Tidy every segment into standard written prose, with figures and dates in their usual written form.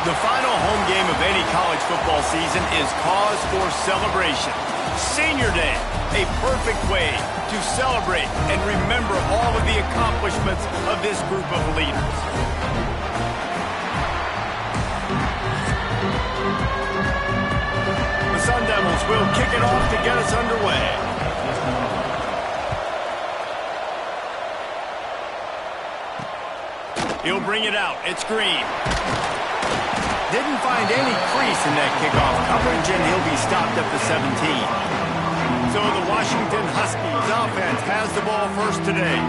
The final home game of any college football season is cause for celebration. Senior Day, a perfect way to celebrate and remember all of the accomplishments of this group of leaders. The Sun Devils will kick it off to get us underway. He'll bring it out. It's Green. Didn't find any crease in that kickoff coverage, and he'll be stopped at the 17. So the Washington Huskies offense has the ball first today.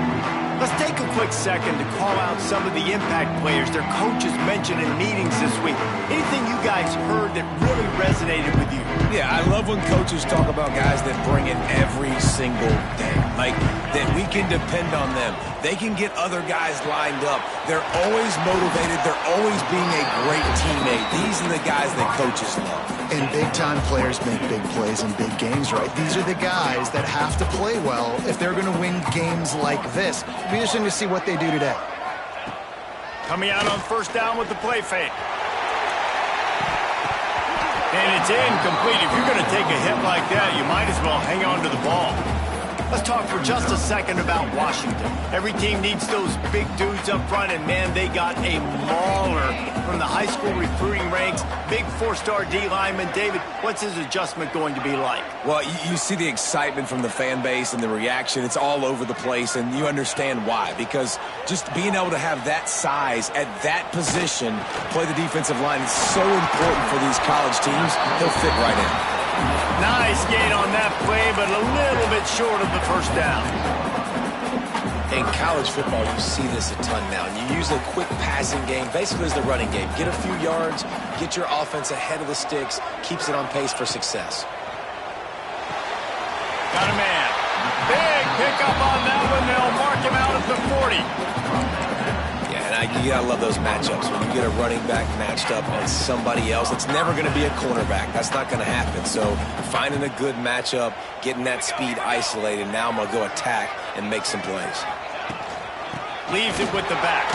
Let's take a quick second to call out some of the impact players their coaches mentioned in meetings this week. Anything you guys heard that really resonated with you? Yeah, I love when coaches talk about guys that bring it every single day. Like, that we can depend on them. They can get other guys lined up. They're always motivated. They're always being a great teammate. These are the guys that coaches love. And big-time players make big plays in big games, right? These are the guys that have to play well if they're going to win games like this. It'll be interesting to see what they do today. Coming out on first down with the play fake. And it's incomplete. If you're going to take a hit like that, you might as well hang on to the ball. Let's talk for just a second about Washington. Every team needs those big dudes up front, and man, they got a mauler from the high school recruiting ranks. Big four-star D lineman. David, what's his adjustment going to be like? Well, you see the excitement from the fan base and the reaction. It's all over the place, and you understand why. Because just being able to have that size at that position, play the defensive line, is so important for these college teams. He'll fit right in. Nice gain on that play, but a little bit short of the first down. In college football, you see this a ton now. And you use a quick passing game, basically as the running game. Get a few yards, get your offense ahead of the sticks, keeps it on pace for success. Got a man. Big pickup on that one. They'll mark him out at the 40. You gotta love those matchups. When you get a running back matched up on somebody else, it's never going to be a cornerback. That's not going to happen. So finding a good matchup, getting that speed isolated, now I'm going to go attack and make some plays. Leaves it with the back.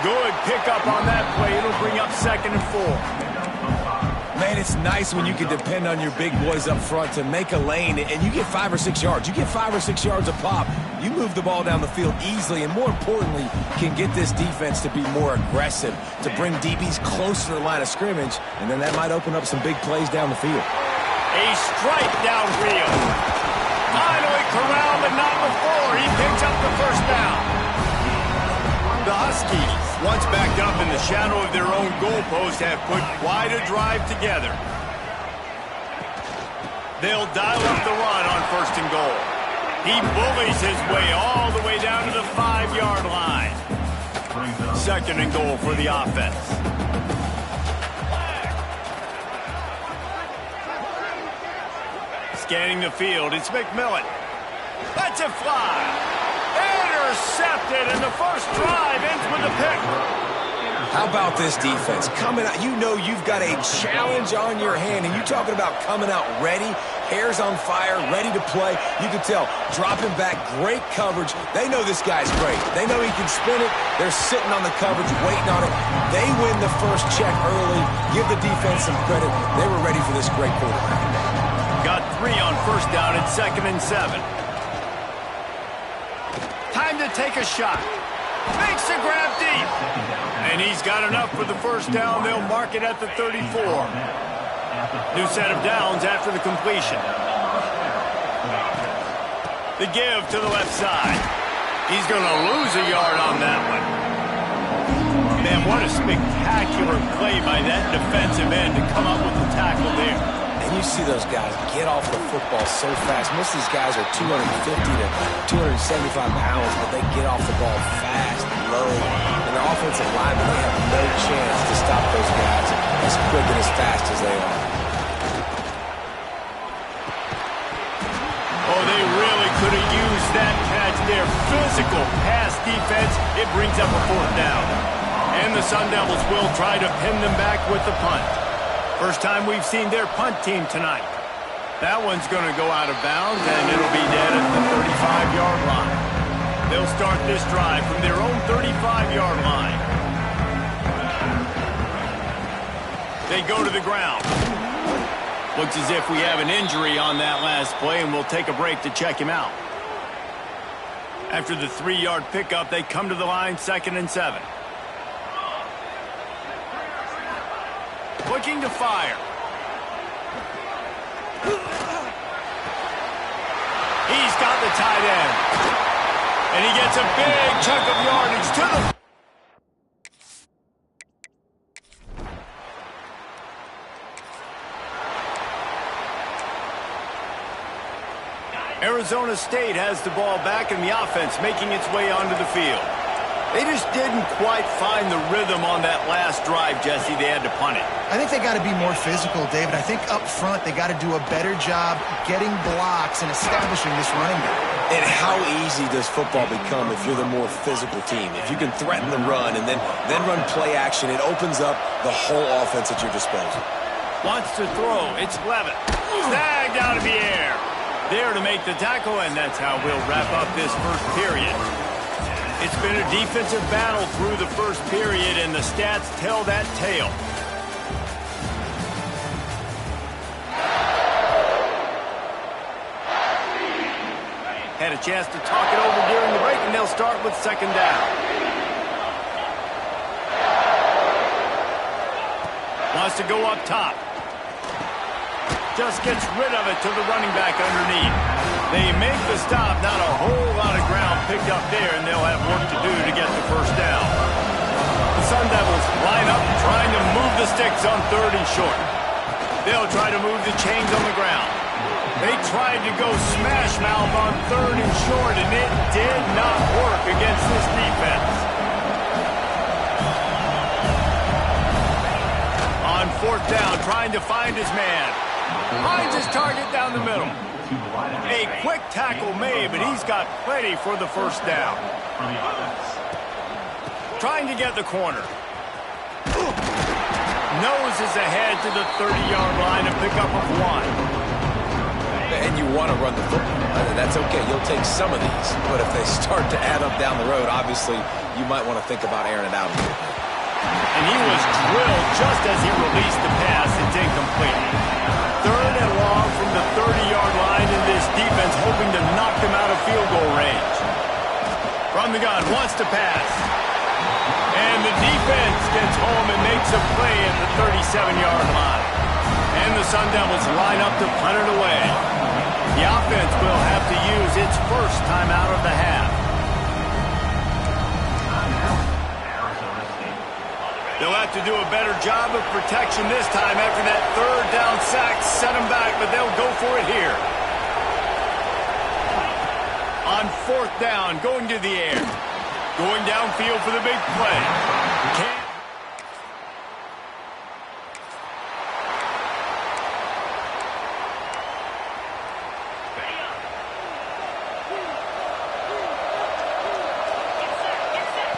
Good pickup on that play. It'll bring up 2nd and 4. Man, it's nice when you can depend on your big boys up front to make a lane, and you get 5 or 6 yards. You get 5 or 6 yards a pop. You move the ball down the field easily, and more importantly, can get this defense to be more aggressive, to bring DBs closer to the line of scrimmage, and then that might open up some big plays down the field. A strike downfield. Finally corralled, but not before. He picks up the first down. The Huskies, once backed up in the shadow of their own goalpost, have put quite a drive together. They'll dial up the run on 1st and goal. He bullies his way all the way down to the 5-yard line. 2nd and goal for the offense. Scanning the field, it's McMillan. Let's it fly. Intercepted, and the first drive ends with a pick. How about this defense? Coming out, you know you've got a challenge on your hand, and you're talking about coming out ready, hair's on fire, ready to play. You can tell, dropping back, great coverage. They know this guy's great. They know he can spin it. They're sitting on the coverage, waiting on it. They win the first check early. Give the defense some credit. They were ready for this great quarterback. Got 3 on first down at 2nd and 7. Time to take a shot. Makes a grab deep. And he's got enough for the first down. They'll mark it at the 34. New set of downs after the completion. The give to the left side. He's going to lose a yard on that one. Man, what a spectacular play by that defensive end to come up with the tackle there. And you see those guys get off the football so fast. Most of these guys are 250 to 275 pounds, but they get off the ball fast, low. And their offensive linemen, they have no chance to stop those guys as quick and as fast as they are. Oh, they really could have used that catch there. Physical pass defense. It brings up a 4th down. And the Sun Devils will try to pin them back with the punt. First time we've seen their punt team tonight. That one's going to go out of bounds, and it'll be dead at the 35-yard line. They'll start this drive from their own 35-yard line. They go to the ground. Looks as if we have an injury on that last play, and we'll take a break to check him out. After the 3-yard pickup, they come to the line, 2nd and 7. Looking to fire. He's got the tight end. And he gets a big chunk of yardage to the... Arizona State has the ball back in the offense, making its way onto the field. They just didn't quite find the rhythm on that last drive, Jesse. They had to punt it. I think they got to be more physical, David. I think up front they got to do a better job getting blocks and establishing this running back. And how easy does football become if you're the more physical team? If you can threaten the run and then run play action, it opens up the whole offense at your disposal. Wants to throw. It's Levitt. Snagged out of the air. There to make the tackle, and that's how we'll wrap up this first period. It's been a defensive battle through the first period, and the stats tell that tale. Had a chance to talk it over during the break, and they'll start with 2nd down. Wants to go up top. Just gets rid of it to the running back underneath. They make the stop. Not a whole lot of ground picked up there, and they'll have work to do to get the first down. The Sun Devils line up trying to move the sticks on 3rd and short. They'll try to move the chains on the ground. They tried to go smash mouth on 3rd and short, and it did not work against this defense. On 4th down, trying to find his man. Finds his target down the middle. A quick tackle made, but he's got plenty for the first down. Trying to get the corner. Noses ahead to the 30-yard line and pick up of 1. And you want to run the football. That's okay. You'll take some of these. But if they start to add up down the road, obviously you might want to think about airing it out a little bit. And he was drilled just as he released the pass. It's incomplete. 3rd and long from the 30-yard line, and this defense hoping to knock them out of field goal range. From the gun, wants to pass. And the defense gets home and makes a play at the 37-yard line. And the Sun Devils line up to punt it away. The offense will have to use its first time out of the half. They'll have to do a better job of protection this time after that 3rd down sack set them back, but they'll go for it here. On 4th down, going to the air. Going downfield for the big play.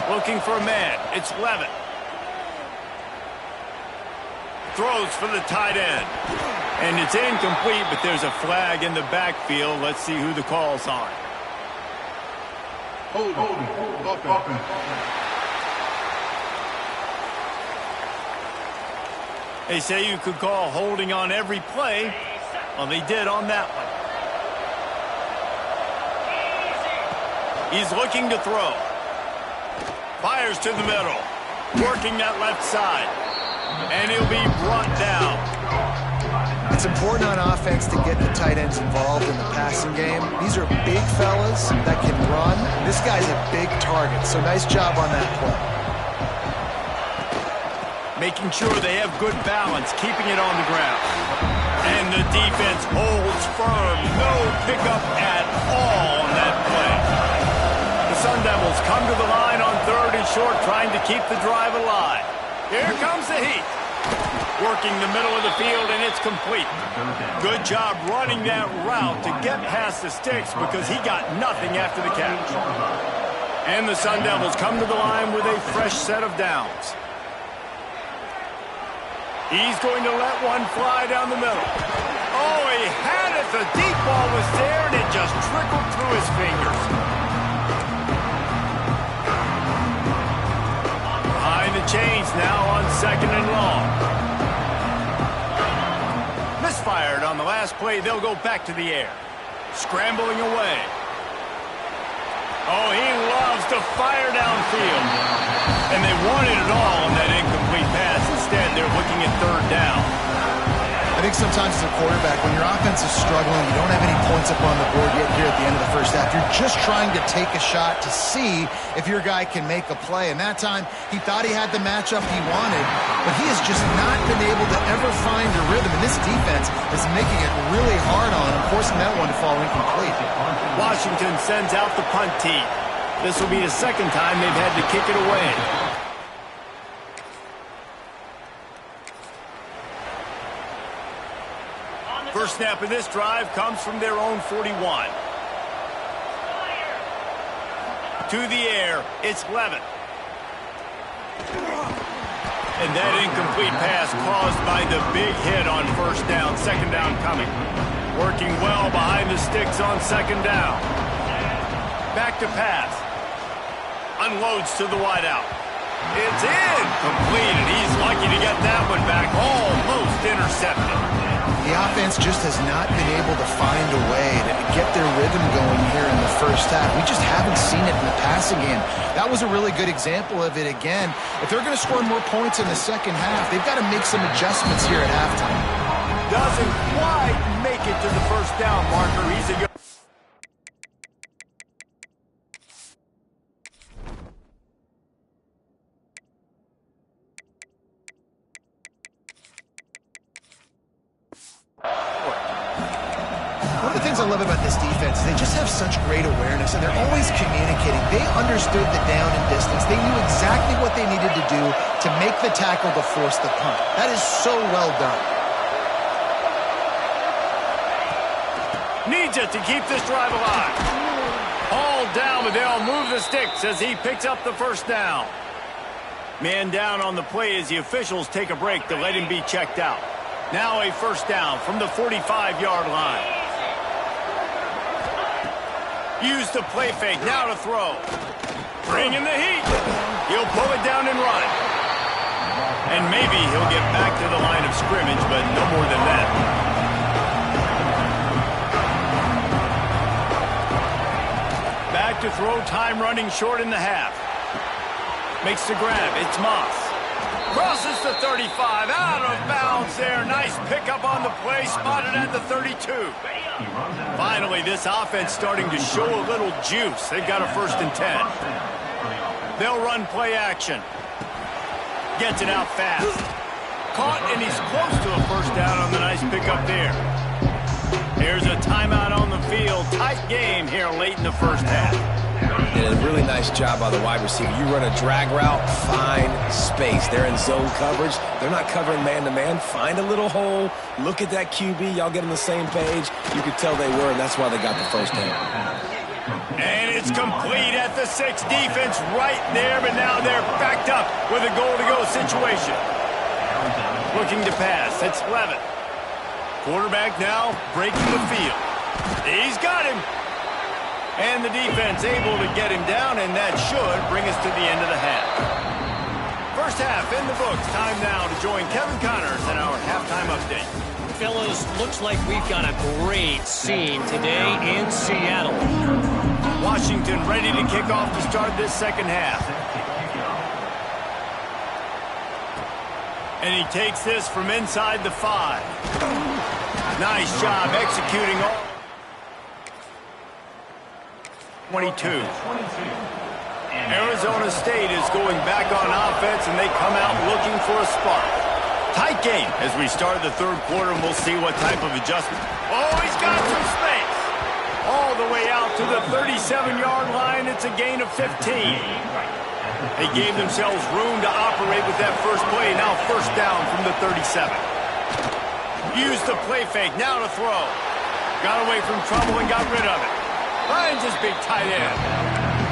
Looking for a man. It's Levitt. Throws for the tight end. And it's incomplete, but there's a flag in the backfield. Let's see who the call's on. Hold. They say you could call holding on every play. Well, they did on that one. He's looking to throw. Fires to the middle. Working that left side. And he'll be brought down. It's important on offense to get the tight ends involved in the passing game. These are big fellas that can run. This guy's a big target, so nice job on that play. Making sure they have good balance, keeping it on the ground. And the defense holds firm. No pickup at all on that play. The Sun Devils come to the line on 3rd and short, trying to keep the drive alive. Here comes the heat. Working the middle of the field, and it's complete. Good job running that route to get past the sticks because he got nothing after the catch. And the Sun Devils come to the line with a fresh set of downs. He's going to let one fly down the middle. Oh, he had it. The deep ball was there, and it just trickled through his fingers. Behind the chains now on 2nd and long. on the last play, they'll go back to the air. Scrambling away. Oh, he loves to fire downfield. And they wanted it all on that incomplete pass. Instead, they're looking at third down. I think sometimes as a quarterback, when your offense is struggling, you don't have any points up on the board yet here at the end of the first half. You're just trying to take a shot to see if your guy can make a play. And that time, he thought he had the matchup he wanted, but he has just not been able to ever find a rhythm. And this defense is making it really hard on him, forcing that one to fall incomplete. Washington sends out the punt team. This will be the second time they've had to kick it away. First snap of this drive comes from their own 41. To the air, it's Levitt. And that incomplete pass caused by the big hit on first down, second down coming. Working well behind the sticks on second down. Back to pass. Unloads to the wideout. It's incomplete, and he's lucky to get that one back. Almost intercepted. The offense just has not been able to find a way to get their rhythm going here in the first half. We just haven't seen it in the passing game. That was a really good example of it again. If they're going to score more points in the second half, they've got to make some adjustments here at halftime. Doesn't quite make it to the first down marker. He's a good... One of the things I love about this defense is they just have such great awareness, and they're always communicating. They understood the down and distance. They knew exactly what they needed to do to make the tackle to force the punt. That is so well done. Needs it to keep this drive alive. Hauled down, but they'll move the sticks as he picks up the first down. Man down on the play as the officials take a break to let him be checked out. Now a first down from the 45-yard line. Use the play fake, now to throw. Bringing the heat. He'll pull it down and run. And maybe he'll get back to the line of scrimmage, but no more than that. Back to throw, time running short in the half. Makes the grab, it's Moss. Crosses the 35, out of bounds there. Nice pickup on the play, spotted at the 32. Finally, this offense starting to show a little juice. They've got a 1st and 10. They'll run play action. Gets it out fast. Caught, and he's close to a first down on the nice pickup there. Here's a timeout on the field. Tight game here late in the first half. And a really nice job by the wide receiver. You run a drag route, find space. They're in zone coverage. They're not covering man-to-man. Find a little hole. Look at that QB. Y'all get on the same page. You could tell they were, and that's why they got the first down. And it's complete at the 6. Defense right there, but now they're backed up with a goal-to-go situation. Looking to pass. It's Levitt. Quarterback now breaking the field. He's got him. And the defense able to get him down, and that should bring us to the end of the half. First half in the books. Time now to join Kevin Connors in our halftime update. Fellas, looks like we've got a great scene today in Seattle. Washington ready to kick off to start this second half. And he takes this from inside the 5. Nice job executing all. 22. Arizona State is going back on offense, and they come out looking for a spark. Tight game as we start the third quarter, and we'll see what type of adjustment. Oh, he's got some space. All the way out to the 37-yard line. It's a gain of 15. They gave themselves room to operate with that first play. Now first down from the 37. Used the play fake. Now to throw. Got away from trouble and got rid of it. Finds his big tight end.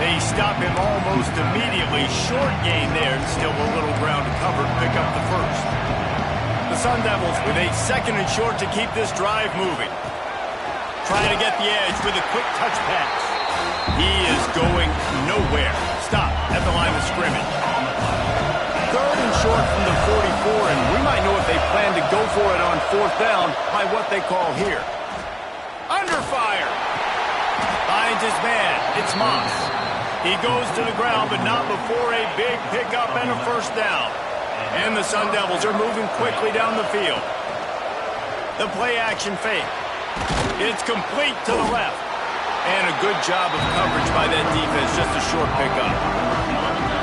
They stop him almost immediately. Short gain there. Still a little ground to cover. Pick up the first. The Sun Devils with a 2nd and short to keep this drive moving. Trying to get the edge with a quick touch pass. He is going nowhere. Stop at the line of scrimmage. 3rd and short from the 44, and we might know if they plan to go for it on 4th down by what they call here. Under fire. Finds his man. It's Moss. He goes to the ground, but not before a big pickup and a 1st down. And the Sun Devils are moving quickly down the field. The play-action fake. It's complete to the left. And a good job of coverage by that defense, just a short pickup.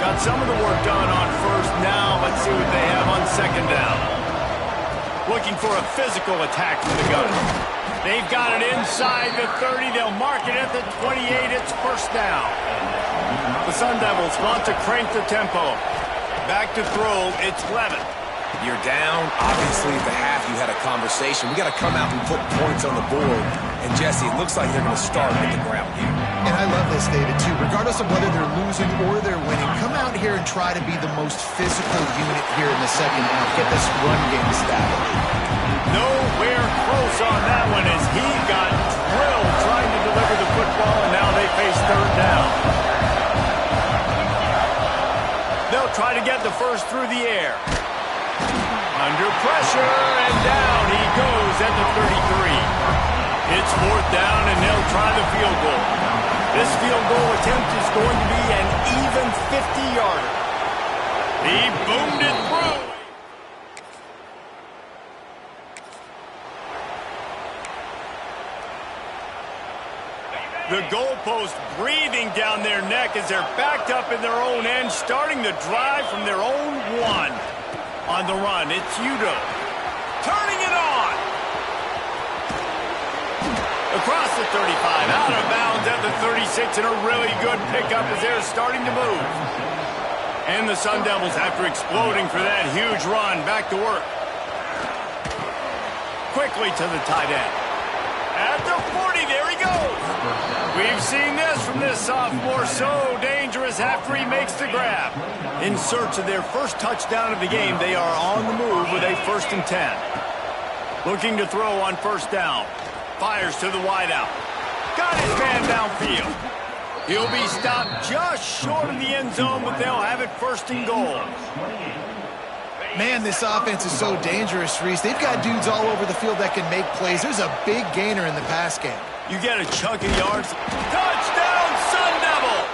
Got some of the work done on 1st. Now let's see what they have on 2nd down. Looking for a physical attack from the gun. They've got it inside the 30. They'll mark it at the 28. It's 1st down. The Sun Devils want to crank the tempo. Back to throw. It's Levin. You're down. Obviously, at the half, you had a conversation. We got to come out and put points on the board. And, Jesse, it looks like they're going to start at the ground here. And I love this, David, too. Regardless of whether they're losing or they're winning, come out here and try to be the most physical unit here in the 2nd half. Get this run game established. Nowhere close on that one as he got drilled trying to deliver the football, and now they face 3rd down. They'll try to get the 1st through the air. Under pressure, and down he goes at the 33. It's 4th down, and they'll try the field goal. This field goal attempt is going to be an even 50-yarder. He boomed it through. The goalpost breathing down their neck as they're backed up in their own end, starting the drive from their own 1. On the run, it's Udo. Turning it on. Across the 35, out of bounds at the 36, and a really good pickup as they're starting to move. And the Sun Devils, after exploding for that huge run, back to work. Quickly to the tight end. At the 40, there he goes. We've seen this from this sophomore, so dangerous after he makes the grab. In search of their 1st touchdown of the game, they are on the move with a 1st and 10. Looking to throw on 1st down. Fires to the wideout. Got his man downfield. He'll be stopped just short of the end zone, but they'll have it 1st and goal. Man, this offense is so dangerous, Reese. They've got dudes all over the field that can make plays. There's a big gainer in the pass game. You get a chunk of yards. Touchdown, Sun Devils!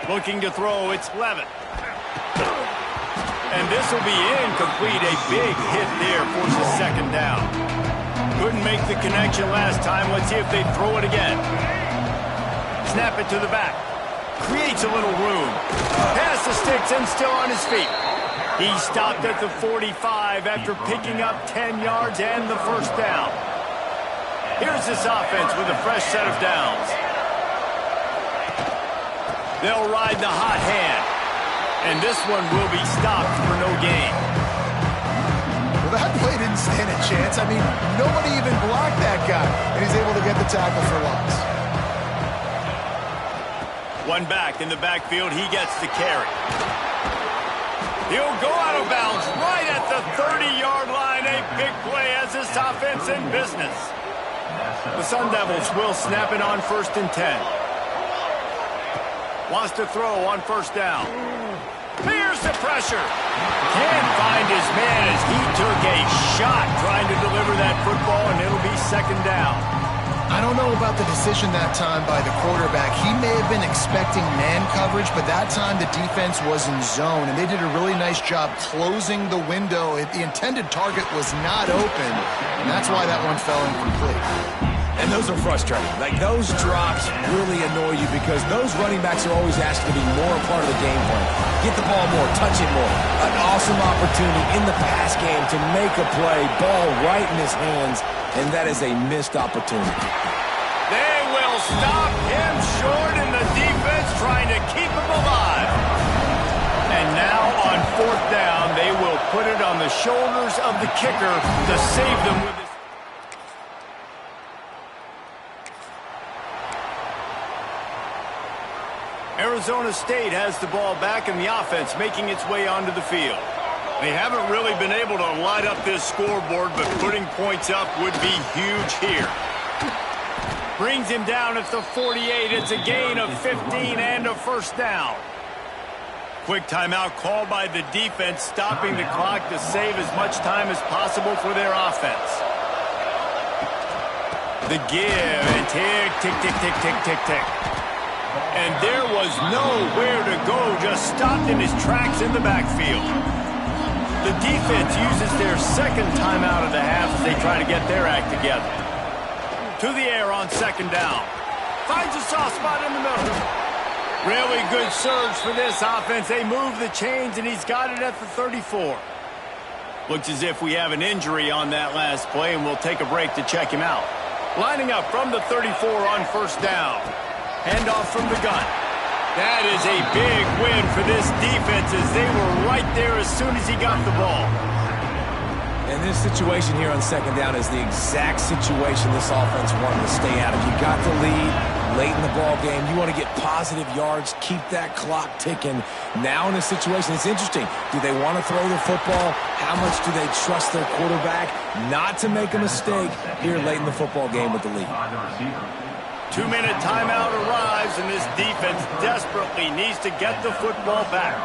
Looking to throw, it's Levin. And this will be incomplete. A big hit there forces 2nd down. Couldn't make the connection last time. Let's see if they throw it again. Snap it to the back. Creates a little room. Pass the sticks and still on his feet. He stopped at the 45 after picking up 10 yards and the 1st down. Here's this offense with a fresh set of downs. They'll ride the hot hand. And this one will be stopped for no gain. Well, that play didn't stand a chance. I mean, nobody even blocked that guy. And he's able to get the tackle for loss. One back in the backfield. He gets the carry. He'll go out of bounds right at the 30-yard line. A big play as this offense in business. The Sun Devils will snap it on 1st and 10. Wants to throw on 1st down. Fears the pressure. Can't find his man as he took a shot trying to deliver that football, and it'll be 2nd down. I don't know about the decision that time by the quarterback. He may have been expecting man coverage, but that time the defense was in zone, and they did a really nice job closing the window. The intended target was not open, and that's why that one fell incomplete. And those are frustrating. Like, those drops really annoy you because those running backs are always asked to be more a part of the game plan. Get the ball more, touch it more. An awesome opportunity in the pass game to make a play, ball right in his hands, and that is a missed opportunity. They will stop him short, and the defense trying to keep him alive. And now on 4th down, they will put it on the shoulders of the kicker to save them with this. Arizona State has the ball back in the offense, making its way onto the field. They haven't really been able to light up this scoreboard, but putting points up would be huge here. Brings him down at the 48. It's a gain of 15 and a 1st down. Quick timeout called by the defense, stopping the clock to save as much time as possible for their offense. The give, and tick, tick, tick, tick, tick, tick, tick. And there was nowhere to go, just stopped in his tracks in the backfield. The defense uses their 2nd timeout of the half as they try to get their act together. To the air on 2nd down. Finds a soft spot in the middle. Really good surge for this offense. They move the chains, and he's got it at the 34. Looks as if we have an injury on that last play, and we'll take a break to check him out. Lining up from the 34 on 1st down. Handoff from the gun. That is a big win for this defense as they were right there as soon as he got the ball. And this situation here on 2nd down is the exact situation this offense wanted to stay out of. You got the lead late in the ball game. You want to get positive yards, keep that clock ticking. Now in this situation, it's interesting. Do they want to throw the football? How much do they trust their quarterback not to make a mistake here late in the football game with the lead? 2-minute timeout arrives, and this defense desperately needs to get the football back.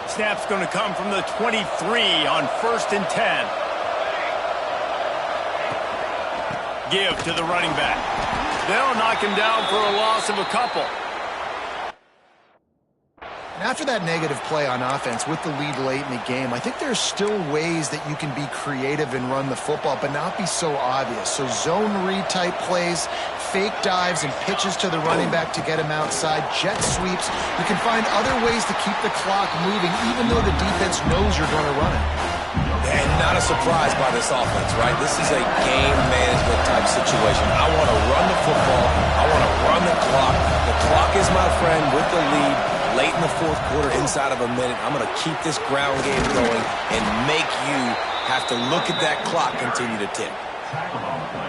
Snap's going to come from the 23 on 1st and 10. Give to the running back. They'll knock him down for a loss of a couple. After that negative play on offense with the lead late in the game, I think there's still ways that you can be creative and run the football, but not be so obvious. So zone read type plays, fake dives and pitches to the running back to get him outside, jet sweeps. You can find other ways to keep the clock moving, even though the defense knows you're going to run it. And not a surprise by this offense, right? This is a game management type situation. I want to run the football. I want to run the clock. The clock is my friend with the lead. Late in the 4th quarter, inside of a minute, I'm going to keep this ground game going and make you have to look at that clock continue to tick.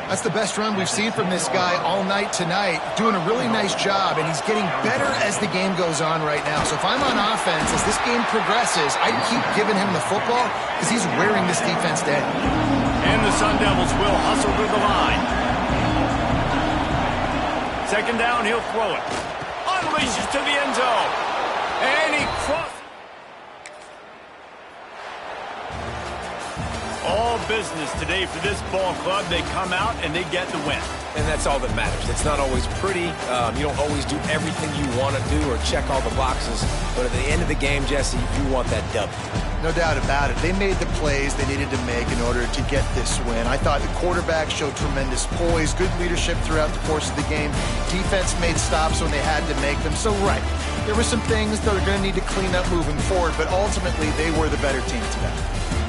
That's the best run we've seen from this guy all night tonight. Doing a really nice job, and he's getting better as the game goes on right now. So if I'm on offense, as this game progresses, I'd keep giving him the football because he's wearing this defense down. And the Sun Devils will hustle to the line. 2nd down, he'll throw it. Unleashes to the end zone. And he crosses. All business today for this ball club. They come out and they get the win. And that's all that matters. It's not always pretty. You don't always do everything you want to do or check all the boxes. But at the end of the game, Jesse, you want that W. No doubt about it. They made the plays they needed to make in order to get this win. I thought the quarterback showed tremendous poise, good leadership throughout the course of the game. Defense made stops when they had to make them. So, right, there were some things that are going to need to clean up moving forward, but ultimately they were the better team today.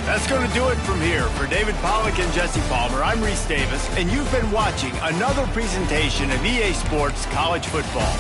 That's going to do it from here. For David Pollack and Jesse Palmer, I'm Reese Davis, and you've been watching another presentation of EA Sports College Football.